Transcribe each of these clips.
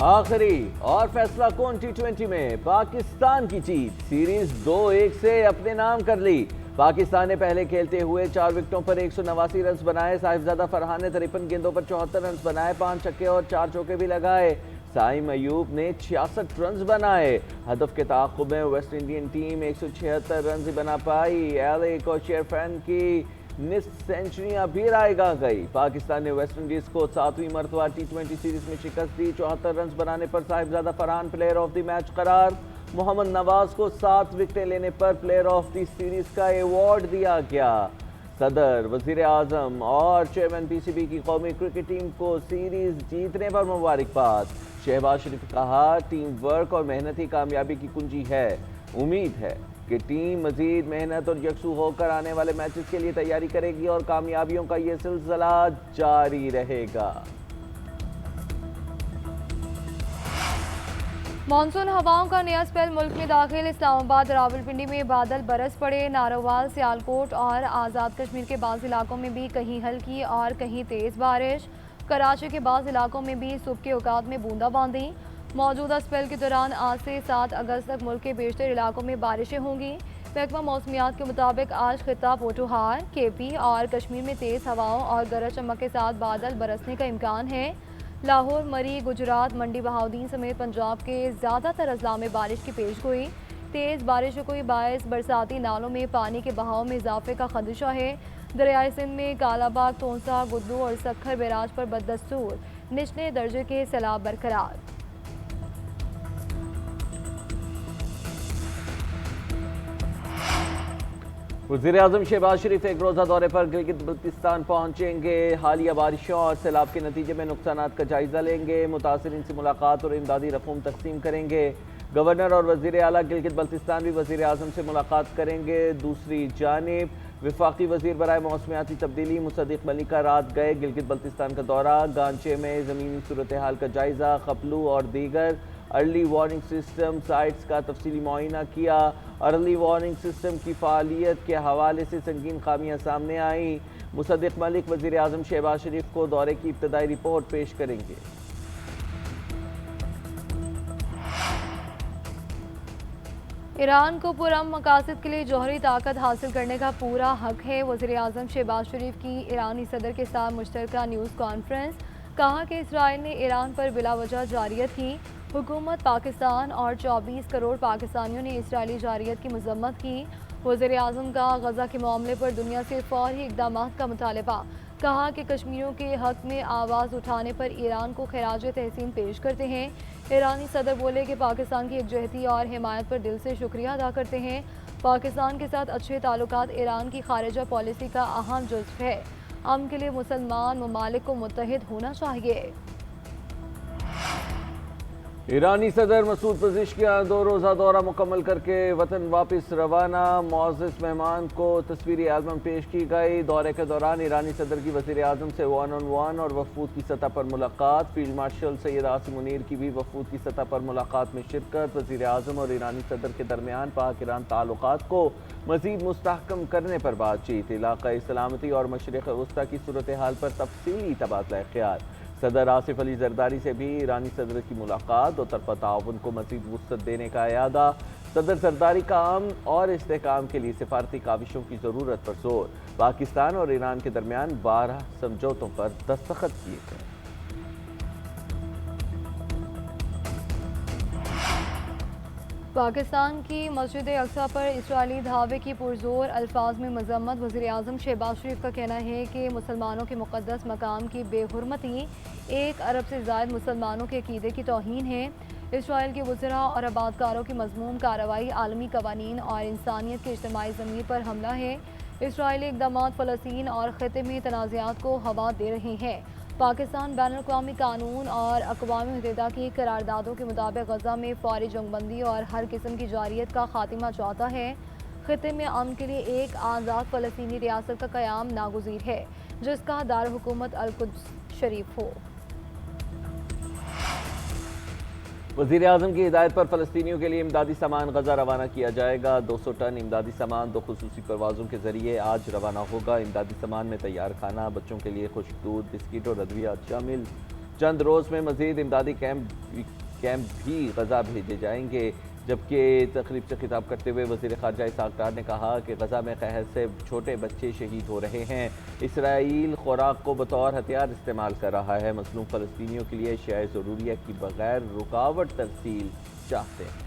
आखिरी और फैसला कौन टी20 में पाकिस्तान की जीत, सीरीज 2-1 से अपने नाम कर ली। पाकिस्तान ने पहले खेलते हुए 4 विकेटों पर 189 रन बनाए। साहिबजादा फरहान ने 53 गेंदों पर 74 रन बनाए, 5 छक्के और 4 चौके भी लगाए। साइम अयूब ने 66 रन बनाए। हदफ के ताक़ुब में वेस्ट इंडियन टीम 176 रन बना पाई। एलेक और शेरफैन की निस्फ सेंचुरियां भी रायगा गई। पाकिस्तान ने वेस्ट इंडीज को 7वीं मरतबा टी20 सीरीज में शिकस्त दी। 74 रन बनाने पर Sahibzada Farhan player of the match करार। मोहम्मद नवाज को 7 विकेटें लेने पर प्लेयर ऑफ द सीरीज का अवार्ड दिया गया। सदर, वजीर आजम और चेयरमैन पीसीबी की कौमी क्रिकेट टीम को सीरीज जीतने पर मुबारकबाद। शहबाज शरीफ ने कहा, टीम वर्क और मेहनत ही कामयाबी की कुंजी है। उम्मीद है कि टीम मजीद मेहनत और यकसू होकर आने वाले मैचेस के लिए तैयारी करेगी और कामयाबियों का ये सिलसिला जारी रहेगा। मानसून हवाओं का नया स्पेल मुल्क में दाखिल। इस्लामाबाद, रावलपिंडी में बादल बरस पड़े। नारोवाल, सियालकोट और आज़ाद कश्मीर के बाज़ इलाकों में भी कहीं हल्की और कहीं तेज़ बारिश। कराची के बाज़ इलाकों में भी सुबह के औकात में बूंदाबांदी। मौजूदा स्पेल के दौरान आज से 7 अगस्त तक मुल्क के बेशतर इलाकों में बारिशें होंगी। महकमा मौसमियात के मुताबिक आज खित्ता पोठोहार, केपी और कश्मीर में तेज़ हवाओं और गरज चमक के साथ बादल बरसने का इम्कान है। लाहौर, मरी, गुजरात, मंडी बहाउद्दीन समेत पंजाब के ज़्यादातर अजला में बारिश की पेशगोई। तेज़ बारिशों के बायस बरसाती नालों में पानी के बहाव में इजाफे का खदशा है। दरियाई सिंध में कालाबाग, तोंसा, गुद्दू और सखर बैराज पर बदस्तूर निचले दर्जे के सैलाब बरकरार। वज़ीर आज़म शहबाज शरीफ एक रोज़ा दौरे पर गिलगित बल्तिस्तान पहुँचेंगे। हालिया बारिशों और सैलाब के नतीजे में नुकसानात का जायजा लेंगे। मुतासरीन से मुलाकात और इमदादी रकूम तकसीम करेंगे। गवर्नर और वज़ीर आला गिलगित बल्तिस्तान भी वज़ीर आज़म से मुलाकात करेंगे। दूसरी जानिब वफाकी वज़ीर बराए मौसमियाती तब्दीली मुसद्दिक़ मलिका रात गए गिलगित बल्तिस्तान का दौरा। गांचे में ज़मीनी सूरत हाल का जायजा, खपलू और दीगर अर्ली वार्निंग सिस्टम साइट्स का तफसीली मुआयना किया। अर्ली वार्निंग सिस्टम की फ़ालियत के हवाले से संगीन खामियां सामने आई। मुसद्दिक़ मलिक वज़ीर आज़म शहबाज शरीफ को दौरे की इब्तदाई रिपोर्ट पेश करेंगे। ईरान को पुरअमन मकासद के लिए जौहरी ताकत हासिल करने का पूरा हक है। वज़ीर आज़म शहबाज शरीफ की ईरानी सदर के साथ मुश्तरका न्यूज़ कॉन्फ्रेंस। कहा कि इसराइल ने ईरान पर बिलावजह जारियत की। हुकूमत पाकिस्तान और 24 करोड़ पाकिस्तानियों ने इसराइली जारियत की मजम्मत की। वज़ीर आज़म का गज़ा के मामले पर दुनिया से फौरी इक़दाम का मुतालबा। कहा कि कश्मीरियों के हक में आवाज़ उठाने पर ईरान को खराज तहसीन पेश करते हैं। ईरानी सदर बोले कि पाकिस्तान की एकजहती और हिमायत पर दिल से शुक्रिया अदा करते हैं। पाकिस्तान के साथ अच्छे ताल्लुकात ईरान की खारिजा पॉलिसी का अहम जुज़्व है। अमन के लिए मुसलमान ममालिक को मुत्तहिद होना चाहिए। ईरानी सदर मसूद पज़ेश्कियान 2 रोज़ा दौरा मुकम्मल करके वतन वापस रवाना। मुअज़्ज़ज़ मेहमान को तस्वीरी एल्बम पेश की गई। दौरे के दौरान ईरानी सदर की वज़ीर आज़म से 1-on-1 और वफूद की सतह पर मुलाकात। फील्ड मार्शल सैयद आसिम मुनीर की भी वफूद की सतह पर मुलाकात में शिरकत। वज़ीर आज़म और ईरानी सदर के दरमियान पाक ईरान ताल्लुकात को मज़ीद मुस्तहकम करने पर बातचीत। इलाक़ाई सलामती और मशरिक़ वस्ता की सूरत हाल पर तफसीली तबादला ख्याल। सदर आसिफ अली जरदारी से भी ईरानी सदर की मुलाकात। दो तरफ़ा ताउन को मज़ीद वुसअत देने का इरादा। सदर जरदारी का अमन और इस्तेहकाम के लिए सिफारती काविशों की ज़रूरत पर जोर। पाकिस्तान और ईरान के दरमियान 12 समझौतों पर दस्तखत किए गए। पाकिस्तान की मस्जिद अक्सा पर इसराइली धावे की पुरजोर अल्फाज में मजम्मत। वज़ीर आज़म शहबाज शरीफ का कहना है कि मुसलमानों के मुक़द्दस मकाम की बेहुरमती 1 अरब से ज़ायद मुसलमानों के अक़ीदे की तौहीन है। इसराइल के वज़रा और आबादकारों की मज़मूम कार्रवाई आलमी कवानीन और इंसानियत के इज्तिमाई ज़मीर पर हमला है। इसराइली इक़दामात फ़लस्तीन और ख़ित्ते में तनाज़ात को हवा दे रहे हैं। पाकिस्तान बैनुल-अक़वामी कानून और अक़वाम मुत्तहिदा की करारदादों के मुताबिक गज़ा में फ़ौरी जंगबंदी और हर किस्म की जारियत का खात्मा चाहता है। ख़ित्ते में अमन के लिए एक आज़ाद फ़लस्तीनी रियासत का क़याम नागुज़ीर है, जिसका दारुल-हुकूमत अल-कुद्स शरीफ हो। वज़ीर आज़म की हिदायत पर फ़लस्तीनियों के लिए इमदादी सामान गज़ा रवाना किया जाएगा। 200 टन इमदादी सामान 2 खुसूसी परवाज़ों के ज़रिए आज रवाना होगा। इमदादी सामान में तैयार खाना, बच्चों के लिए खुश्क दूध, बिस्किट और अद्वियात शामिल। चंद रोज़ में मज़ीद इमदादी कैंप भी गजा भेजे जाएंगे। जबकि तकरीब से खिताब करते हुए वज़ीर ख़ारजा इसाक डार ने कहा कि गजा में कहर से छोटे बच्चे शहीद हो रहे हैं। इसराइल खुराक को बतौर हथियार इस्तेमाल कर रहा है। मज़लूम फ़लस्तीनियों के लिए अशियाए ज़रूरिया की बगैर रुकावट तरसील चाहते हैं।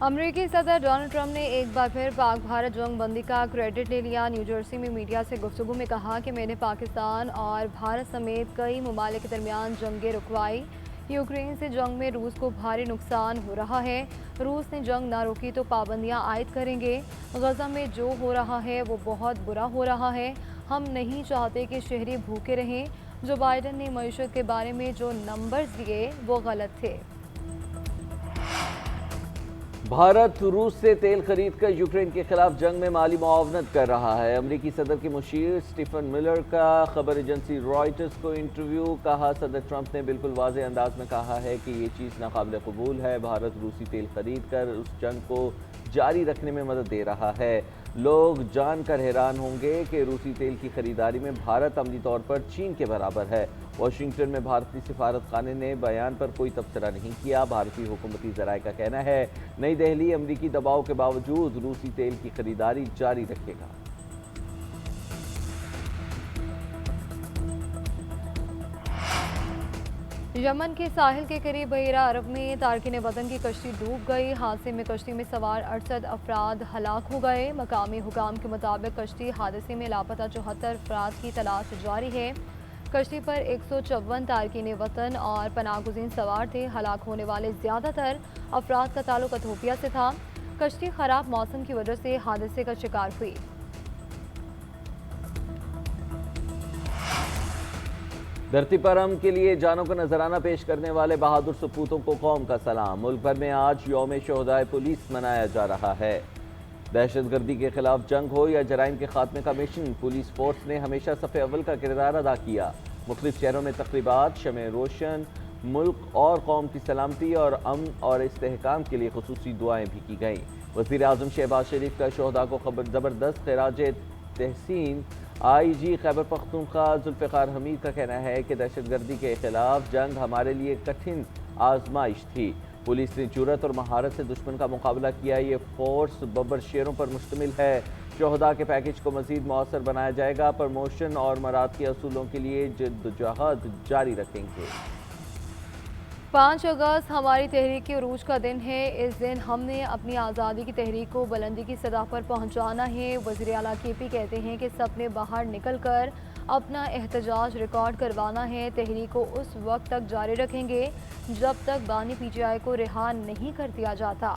अमेरिकी सदर डोनाल्ड ट्रंप ने एक बार फिर पाक भारत जंग बंदी का क्रेडिट ले लिया। न्यू जर्सी में मीडिया से गुफ्तगू में कहा कि मैंने पाकिस्तान और भारत समेत कई ममालिक के दरमियान जंगें रुकवाई। यूक्रेन से जंग में रूस को भारी नुकसान हो रहा है। रूस ने जंग ना रोकी तो पाबंदियां आयद करेंगे। गजा में जो हो रहा है वो बहुत बुरा हो रहा है। हम नहीं चाहते कि शहरी भूखे रहें। जो बाइडन ने मईशत के बारे में जो नंबर्स दिए वो गलत थे। भारत रूस से तेल खरीद कर यूक्रेन के खिलाफ जंग में माली मुआवनत कर रहा है। अमेरिकी सदर के मुशीर स्टीफन मिलर का खबर एजेंसी रॉयटर्स को इंटरव्यू। कहा, सदर ट्रंप ने बिल्कुल वाज़ेह अंदाज में कहा है कि ये चीज़ नाकाबिल कबूल है। भारत रूसी तेल खरीद कर उस जंग को जारी रखने में मदद दे रहा है। लोग जानकर हैरान होंगे कि रूसी तेल की खरीदारी में भारत अमली तौर पर चीन के बराबर है। वाशिंगटन में भारतीय सिफारत खाने ने बयान पर कोई तबसरा नहीं किया। भारतीय हुकूमती ज़राए का कहना है नई दिल्ली अमरीकी दबाव के बावजूद रूसी तेल की खरीदारी जारी रखेगा। यमन के साहिल के करीब बहीरा अरब में तारकिन वतन की कश्ती डूब गई। हादसे में कश्ती में सवार 68 अफराद हलाक हो गए। मकामी हुकाम के मुताबिक कश्ती हादसे में लापता 74 अफराद की तलाश जारी है। कश्ती पर 154 तारकिन वतन और पनाहगुज़ीन सवार थे। हलाक होने वाले ज़्यादातर अफराद का ताल्लुक इथियोपिया से था। कश्ती ख़राब मौसम की वजह से हादसे का शिकार हुई। धरती पर अमन के लिए जानों का नजराना पेश करने वाले बहादुर सपूतों को कौम का सलाम। मुल्क भर में आज यौम शोहदाए पुलिस मनाया जा रहा है। दहशतगर्दी के खिलाफ जंग हो या जराइम के खात्मे का मिशन, पुलिस फोर्स ने हमेशा सफ़े अव्वल का किरदार अदा किया। मुख्तलिफ शहरों में तकरीबात, शमे रोशन, मुल्क और कौम की सलामती और अमन और इस्तेहकाम के लिए खुसूसी दुआएं भी की गईं। वज़ीर आज़म शहबाज शरीफ का शोहदा को ज़बरदस्त खिराज तहसीन। IG खैबर पख्तूनख्वा जुल्फ़िकार हमीद का कहना है कि दहशतगर्दी के खिलाफ जंग हमारे लिए कठिन आजमाइश थी। पुलिस ने जुर्रत और महारत से दुश्मन का मुकाबला किया। ये फोर्स बब्बर शेरों पर मुश्तमिल है। शोहदा के पैकेज को मज़ीद मौसर बनाया जाएगा। प्रमोशन और मराद के असूलों के लिए जद्दोजहद जारी रखेंगे। 5 अगस्त हमारी तहरीक के उरूज का दिन है। इस दिन हमने अपनी आज़ादी की तहरीक को बुलंदी की सतह पर पहुंचाना है। वज़ीर आला KP कहते हैं कि सबने बाहर निकल कर अपना एहतजाज रिकॉर्ड करवाना है। तहरीक को उस वक्त तक जारी रखेंगे जब तक बानी PTI को रिहा नहीं कर दिया जाता।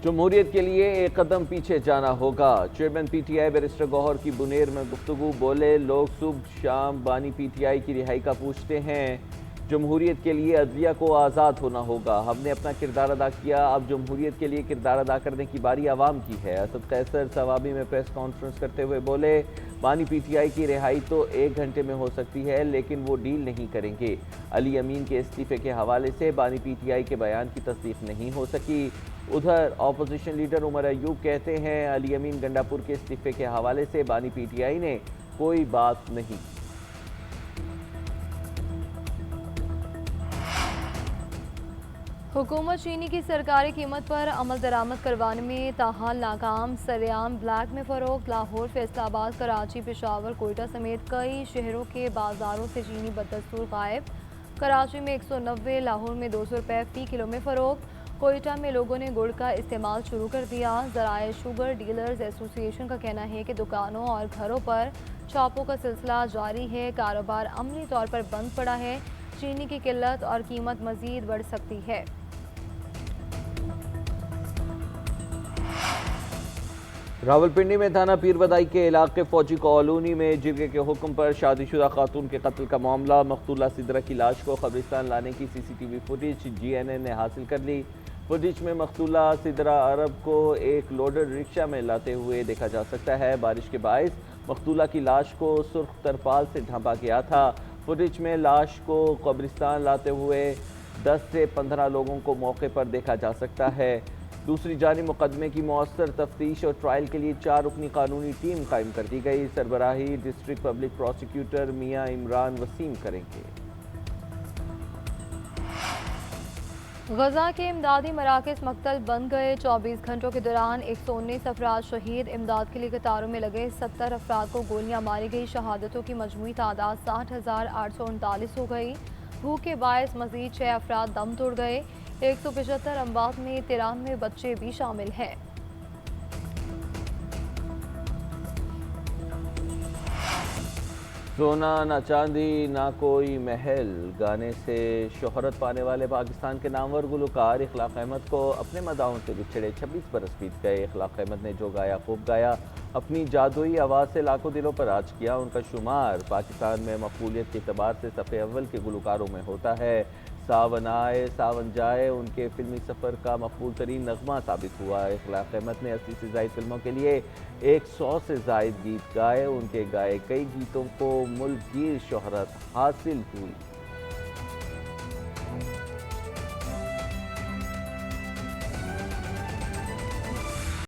जमहूरियत के लिए एक कदम पीछे जाना होगा। चेयरमैन PTI बैरिस्टर गौहर की बुनेर में गुफ्तगू। बोले, लोग सुबह शाम बानी PTI की रिहाई का पूछते हैं। जमहूरियत के लिए अदलिया को आज़ाद होना होगा। हमने अपना किरदार अदा किया, अब जमहूरियत के लिए किरदार अदा करने की बारी आवाम की है। असद कैसर सवाबी में प्रेस कॉन्फ्रेंस करते हुए बोले, बानी PTI की रिहाई तो 1 घंटे में हो सकती है, लेकिन वो डील नहीं करेंगे। अली अमीन के इस्तीफे के हवाले से बानी PTI के बयान की तस्दीक नहीं हो सकी। उधर अपोजिशन लीडर उमर अयूब कहते हैं, अली अमीन गंडापुर के इस्तीफे के हवाले से बानी PTI ने कोई बात नहीं। हुकूमत चीनी की सरकारी कीमत पर अमल दरामद करवाने में ताहाल नाकाम। सरेआम ब्लैक में फ़रोख्त। लाहौर, फैसलाबाद, कराची, पेशावर, कोयटा समेत कई शहरों के बाजारों से चीनी बदस्तूर गायब। कराची में 190, लाहौर में 200 रुपये फ़ी किलो में फ़रोख्त। कोयटा में लोगों ने गुड़ का इस्तेमाल शुरू कर दिया। ज़राए शुगर डीलर्स एसोसिएशन का कहना है कि दुकानों और घरों पर छापों का सिलसिला जारी है। कारोबार अमली तौर पर बंद पड़ा है। चीनी की किल्लत और कीमत मज़ीद बढ़ सकती है। रावलपिंडी में थाना पीरबदाई के इलाके फौजी कॉलोनी में जिरगे के हुक्म पर शादीशुदा खातून के कत्ल का मामला। मकतूला सिद्रा की लाश को कब्रिस्तान लाने की CCTV फुटेज GNN ने हासिल कर ली। फुटेज में मकतूला सिद्रा अरब को एक लोडेड रिक्शा में लाते हुए देखा जा सकता है। बारिश के बायस मकतूला की लाश को सुर्ख तरपाल से ढांपा गया था। फुटेज में लाश को कब्रिस्तान लाते हुए 10 से 15 लोगों को मौके पर देखा जा सकता है। दूसरी जानिब मुकदमे की मौसर तफ्तीश और ट्रायल के लिए 4 रुकनी कानूनी टीम कायम कर दी गई। सरबराही डिस्ट्रिक्ट पब्लिक प्रोसिक्यूटर मियां इमरान वसीम करेंगे। गजा के इमदादी मराकज़ मकतल बन गए। 24 घंटों के दौरान 119 अफराद शहीद। इमदाद के लिए कतारों में लगे 70 अफराद को गोलियां मारी गई। शहादतों की मजमूई तादाद 60,839 हो गई। भूख के बायस मजीद 6 अफराद दम तोड़ गए। 175 अमवात में 93 बच्चे भी शामिल हैं। सोना ना चांदी ना कोई महल गाने से शोहरत पाने वाले पाकिस्तान के नामवर गुलकार इखलाक अहमद को अपने मदाहों से बिछड़े 26 बरस बीत गए। इखलाक अहमद ने जो गाया खूब गाया, अपनी जादुई आवाज़ से लाखों दिलों पर राज किया। उनका शुमार पाकिस्तान में मकबूलियत के अतबार से सफ़े अव्वल के गुलकारों में होता है। सावन आए सावन जाए उनके फिल्मी सफ़र का मकबूल तरीन नगमा साबित हुआ। इखलाक अहमद ने 80 से ज़ायद फिल्मों के लिए 100 से ज़ायद गीत गाए। उनके गाए कई गीतों को मुल्कगीर शोहरत हासिल हुई।